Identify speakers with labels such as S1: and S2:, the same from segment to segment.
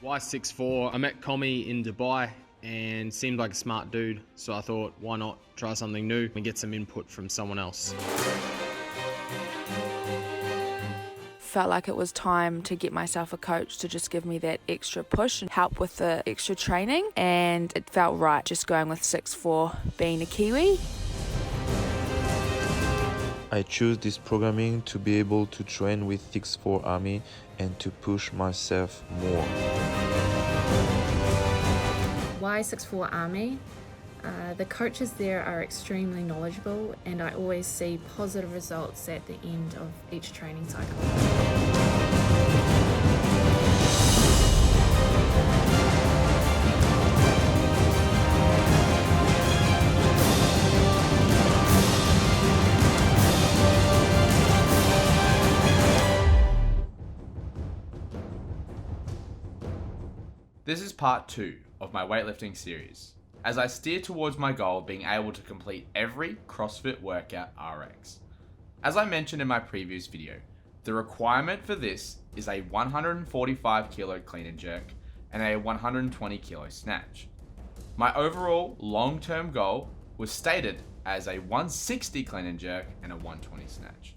S1: Why 6'4"? I met Commie in Dubai and seemed like a smart dude, so I thought, why not try something new and get some input from someone else.
S2: Felt like it was time to get myself a coach to just give me that extra push and help with the extra training, and it felt right just going with 6'4", being a Kiwi.
S3: I choose this programming to be able to train with 6'4" Army and to push myself more.
S4: Why 6'4" Army? The coaches there are extremely knowledgeable, and I always see positive results at the end of each training cycle.
S5: This is part 2 of my weightlifting series, as I steer towards my goal of being able to complete every CrossFit workout RX. As I mentioned in my previous video, the requirement for this is a 145 kilo clean and jerk and a 120 kilo snatch. My overall long-term goal was stated as a 160 clean and jerk and a 120 snatch.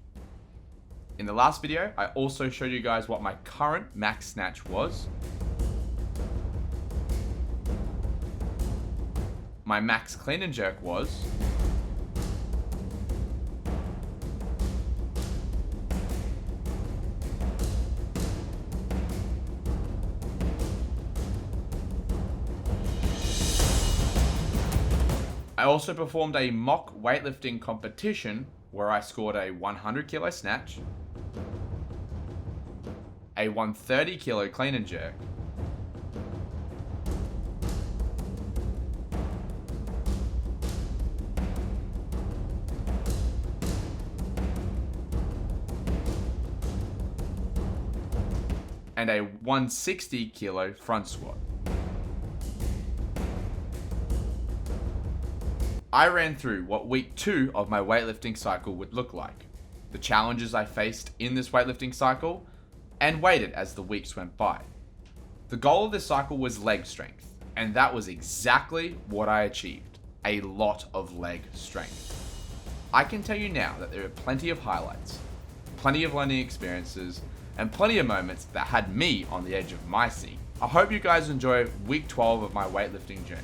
S5: In the last video, I also showed you guys what my current max snatch was. My max clean and jerk was I also performed a mock weightlifting competition where I scored a 100 kilo snatch, a 130 kilo clean and jerk, and a 160 kilo front squat. I ran through what week 2 of my weightlifting cycle would look like, the challenges I faced in this weightlifting cycle, and waited as the weeks went by. The goal of this cycle was leg strength, and that was exactly what I achieved, a lot of leg strength. I can tell you now that there are plenty of highlights, plenty of learning experiences, and plenty of moments that had me on the edge of my seat. I hope you guys enjoy week 12 of my weightlifting journey.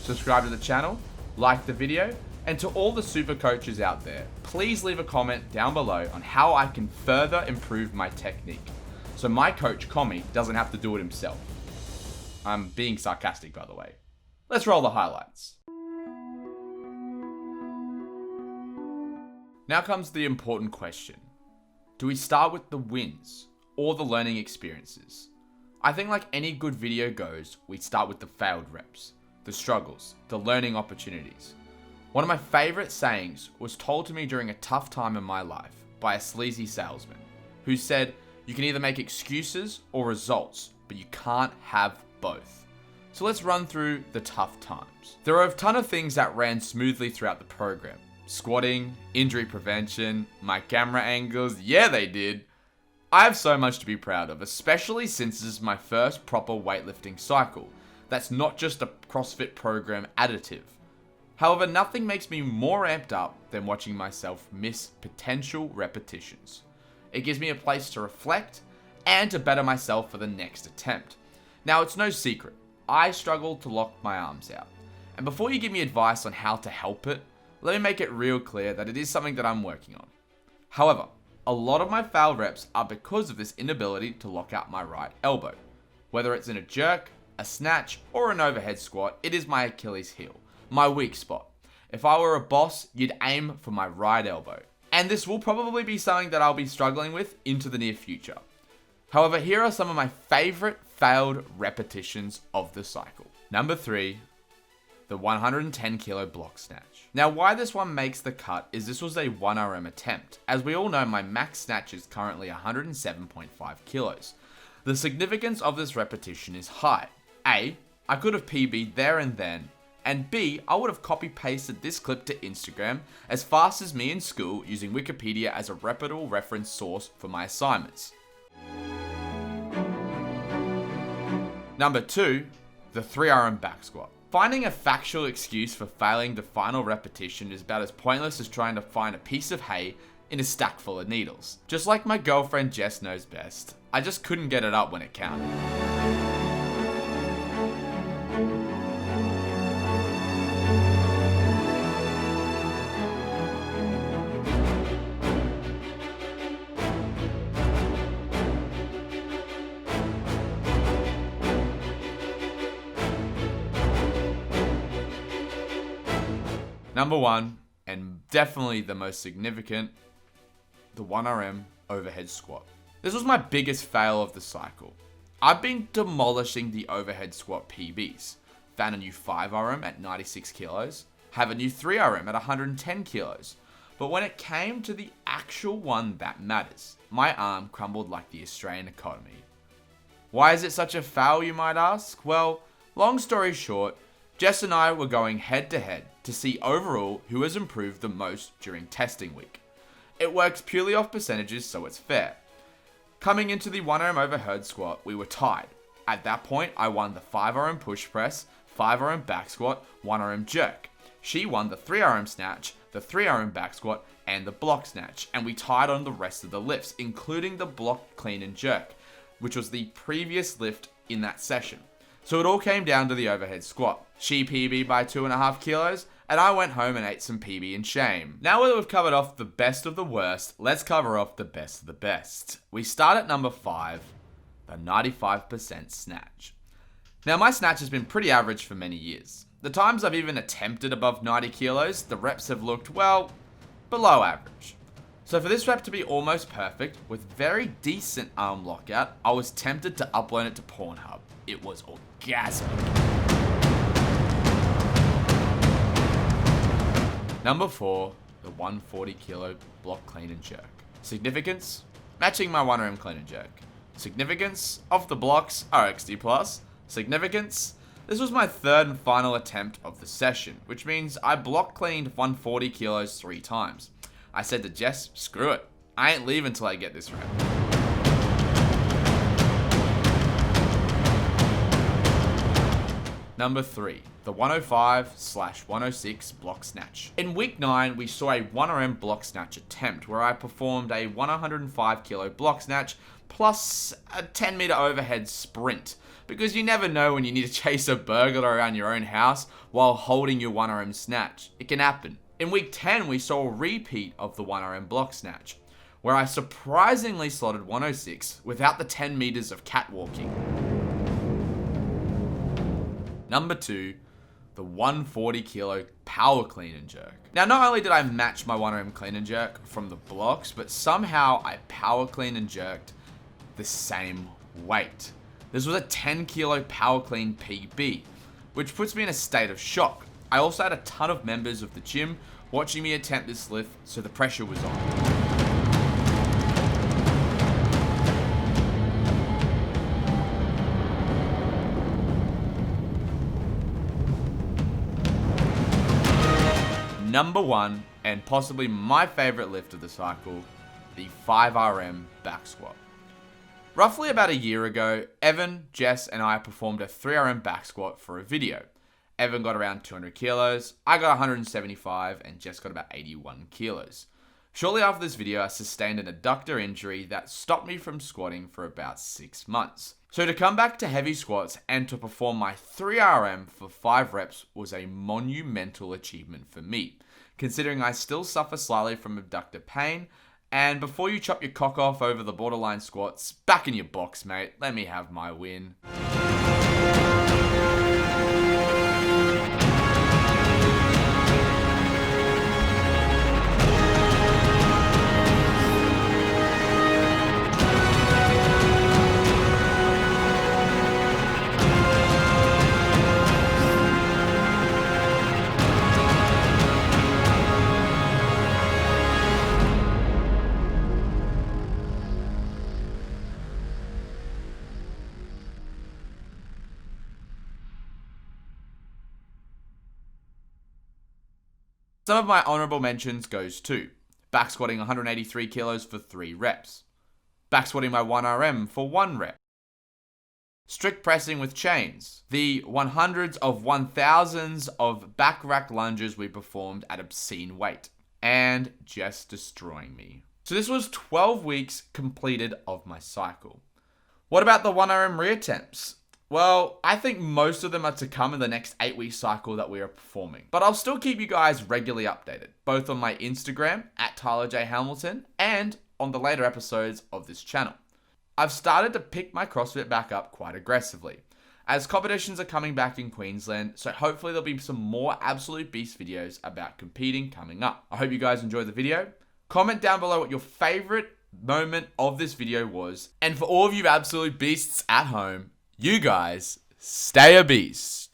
S5: Subscribe to the channel, like the video, and to all the super coaches out there, please leave a comment down below on how I can further improve my technique, so my coach Commie doesn't have to do it himself. I'm being sarcastic, by the way. Let's roll the highlights. Now comes the important question. Do we start with the wins or the learning experiences? I think like any good video goes, we start with the failed reps, the struggles, the learning opportunities. One of my favorite sayings was told to me during a tough time in my life by a sleazy salesman who said, you can either make excuses or results, but you can't have both. So let's run through the tough times. There are a ton of things that ran smoothly throughout the program. Squatting, injury prevention, my camera angles, yeah they did. I have so much to be proud of, especially since this is my first proper weightlifting cycle. That's not just a CrossFit program additive. However, nothing makes me more amped up than watching myself miss potential repetitions. It gives me a place to reflect and to better myself for the next attempt. Now it's no secret, I struggle to lock my arms out. And before you give me advice on how to help it, let me make it real clear that it is something that I'm working on. However, a lot of my failed reps are because of this inability to lock out my right elbow. Whether it's in a jerk, a snatch, or an overhead squat, it is my Achilles heel, my weak spot. If I were a boss, you'd aim for my right elbow. And this will probably be something that I'll be struggling with into the near future. However, here are some of my favorite failed repetitions of the cycle. Number 3, the 110 kilo block snatch. Now why this one makes the cut is this was a 1RM attempt. As we all know, my max snatch is currently 107.5 kilos. The significance of this repetition is high. A, I could have PB'd there and then, and B, I would have copy pasted this clip to Instagram as fast as me in school using Wikipedia as a reputable reference source for my assignments. Number 2, the 3RM back squat. Finding a factual excuse for failing the final repetition is about as pointless as trying to find a piece of hay in a stack full of needles. Just like my girlfriend Jess knows best, I just couldn't get it up when it counted. Number 1, and definitely the most significant, the 1RM overhead squat. This was my biggest fail of the cycle. I've been demolishing the overhead squat PBs. Found a new 5RM at 96 kilos, have a new 3RM at 110 kilos. But when it came to the actual one that matters, my arm crumbled like the Australian economy. Why is it such a fail, you might ask? Well, long story short, Jess and I were going head to head to see overall who has improved the most during testing week. It works purely off percentages, so it's fair. Coming into the 1RM overhead squat, we were tied. At that point, I won the 5RM push press, 5RM back squat, 1RM jerk. She won the 3RM snatch, the 3RM back squat, and the block snatch, and we tied on the rest of the lifts, including the block clean and jerk, which was the previous lift in that session. So it all came down to the overhead squat. She PB by 2.5 kilos, and I went home and ate some PB in shame. Now that we've covered off the best of the worst, let's cover off the best of the best. We start at number 5, the 95% snatch. Now my snatch has been pretty average for many years. The times I've even attempted above 90 kilos, the reps have looked, well, below average. So for this rep to be almost perfect, with very decent arm lockout, I was tempted to upload it to Pornhub. It was orgasmic. Number 4, the 140 kilo block clean and jerk. Significance? Matching my 1RM clean and jerk. Significance? Off the blocks, RXD plus. Significance? This was my third and final attempt of the session, which means I block cleaned 140 kilos 3 times. I said to Jess, screw it. I ain't leaving till I get this rep. Number 3, the 105/106 block snatch. In week 9, we saw a 1RM block snatch attempt where I performed a 105 kilo block snatch plus a 10 meter overhead sprint. Because you never know when you need to chase a burglar around your own house while holding your 1RM snatch. It can happen. In week 10, we saw a repeat of the 1RM block snatch, where I surprisingly slotted 106 without the 10 meters of catwalking. Number 2, the 140 kilo power clean and jerk. Now, not only did I match my 1RM clean and jerk from the blocks, but somehow I power clean and jerked the same weight. This was a 10 kilo power clean PB, which puts me in a state of shock. I also had a ton of members of the gym watching me attempt this lift, so the pressure was on. Number 1, and possibly my favorite lift of the cycle, the 5RM back squat. Roughly about a year ago, Evan, Jess, and I performed a 3RM back squat for a video. Evan got around 200 kilos, I got 175, and Jess got about 81 kilos. Shortly after this video, I sustained an adductor injury that stopped me from squatting for about 6 months. So to come back to heavy squats and to perform my 3RM for 5 reps was a monumental achievement for me, considering I still suffer slightly from abductor pain. And before you chop your cock off over the borderline squats, back in your box, mate. Let me have my win. Some of my honorable mentions goes to back squatting 183 kilos for 3 reps, back squatting my 1RM for 1 rep, strict pressing with chains, the 100s of 1000s of back rack lunges we performed at obscene weight, and just destroying me. So this was 12 weeks completed of my cycle. What about the 1RM reattempts? Well, I think most of them are to come in the next 8-week cycle that we are performing. But I'll still keep you guys regularly updated, both on my Instagram, at Tyler J. Hamilton, and on the later episodes of this channel. I've started to pick my CrossFit back up quite aggressively, as competitions are coming back in Queensland, so hopefully there'll be some more Absolute Beast videos about competing coming up. I hope you guys enjoyed the video. Comment down below what your favorite moment of this video was. And for all of you Absolute Beasts at home, you guys stay a beast.